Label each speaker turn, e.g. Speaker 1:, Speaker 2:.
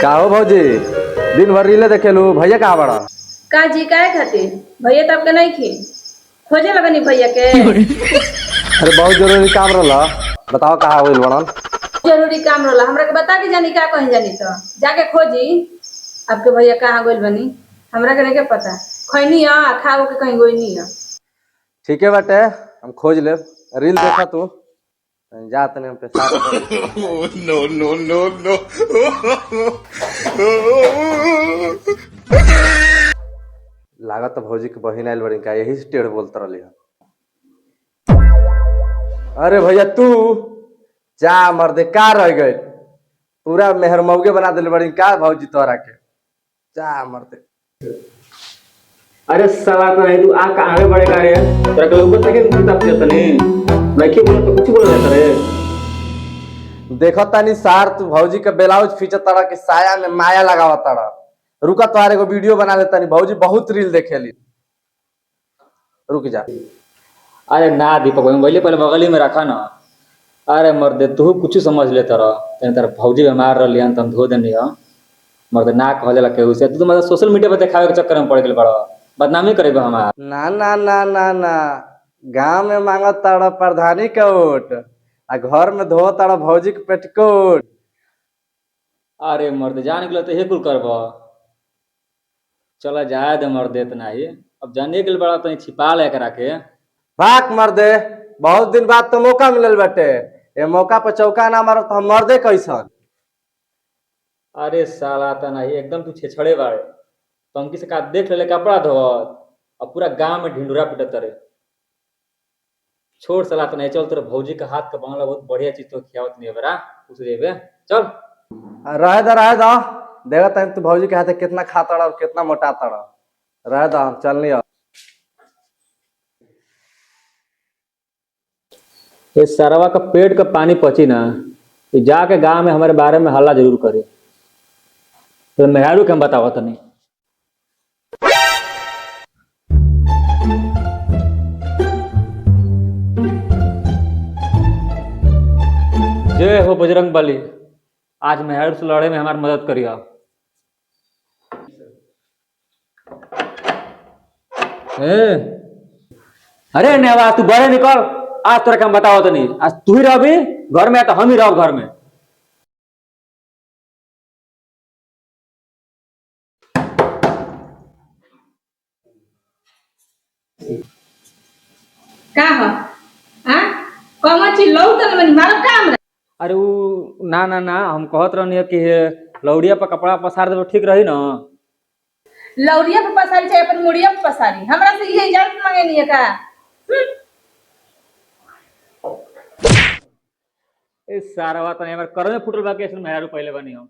Speaker 1: का हो भौजी, दिन भर रीले देखेलू। भैया कहाँ बड़ा?
Speaker 2: का जी काय खातिर भैया तब के नहीं खी खोजे लगनी भैया के।
Speaker 1: अरे बहुत जरूरी काम रहला, बताओ कहाँ होइल बनल।
Speaker 2: जरूरी काम रहला हमरा के बता के जानी का कहीं जानी तो जाके खोजी। आपके भैया कहाँ गइल बनी हमरा के नहीं के पता। खैनी आ खाओ के कहीं गइल नहीं।
Speaker 1: ठीक है बाटे, हम खोज ले। रील देखा तू जा तने हम पे साथ
Speaker 3: no, no, no, no.
Speaker 1: लागत भौजी के बहिन आइल बड़ी का, यही से टेढ़ बोलत रहली है। अरे भैया तू जा मर्दे, का रह गए पूरा मेहरमौगे बना दिल बड़ी का भौजी तोरा के। जा मर्दे।
Speaker 4: अरे साला तो नहीं तू आ आगे बढ़ेगा रे। तेरा के लोग तक नहीं तब जतने नहीं बोले तो कुछ बोल रहा रे।
Speaker 1: देखो तानी सार तू भौजी के ब्लाउज फींच तड़ा के साया में माया लगावा तड़ा। रुका तुम्हारे को वीडियो बना लेता नहीं, भौजी बहुत रील देखेली। रुक जा।
Speaker 4: अरे ना दीपक भाई पहले पहले बगल ही में रखा ना। अरे मर्दे तू कुछ समझ ले तेरा तेरा भौजी बीमार रही हन तुम धो देनी हो। मर्दे ना कहले ला केहू से तू मतलब सोशल मीडिया पर दिखावे के चक्कर में पड़ गेल बड़ा बदनामी करेबे हमार।
Speaker 1: ना ना ना ना ना, गांव में मांगत ताड़ा प्रधानी का वोट आ घर में धो ताड़ा भौजी के पेटकोट।
Speaker 4: अरे मर्दे जाने के लिए तो हे कुल करबो। चला जाए दे मर्दे इतना ही। अब जाने के लिए बड़ा तो छिपा ले करा के।
Speaker 1: भाग मर्दे, बहुत दिन बाद तो मौका मिलल बाटे। ये मौका पर चौका ना मारो तो हम मर्दे कैसन।
Speaker 4: अरे साला तना ही एकदम तू छेछड़े बाड़े। तमकी से का देख ले कपड़ा धोत और पूरा गांव में ढिंडूरा पिटत रे। छोड़ साला तना चल तेरे भौजी के हाथ का बांग्ला बहुत बढ़िया चीज तो खियावत नहीं है बरा उस देबे चल।
Speaker 1: रहे दो देखा तनी तू भौजी के हाथे कितना खाता और कितना मोटा तड़ा। रहे दो हम चलनी अब।
Speaker 4: ये सरवा का पेट का पानी पची ना ये जाके गांव में हमारे बारे में हल्ला जरूर करे। तो मेहरारू के हम बतावत नहीं। जय हो बजरंग बली, आज मेहरारू से लड़े में हमारी मदद करिए। अरे नेवा तू बड़े निकल, आज तोरा के हम बताओ तो नहीं। आज तू ही रह भी घर में तो हम ही रहो घर में।
Speaker 2: का हो हां कौन चीज लौटल बनी मारो काम रे।
Speaker 4: अरे वो ना ना ना हम कहत रहनी कि लौड़िया पर कपड़ा पसार देबो ठीक रही ना।
Speaker 2: लौरिया पे पसारी चाहे अपन मुड़िया पे पसारी हमरा से ये इजाजत मांगे नहीं है का।
Speaker 4: ए सारा बात नहीं हमारे कर में फुटल बाकी ऐसे मेहरारू पहले बनी हम।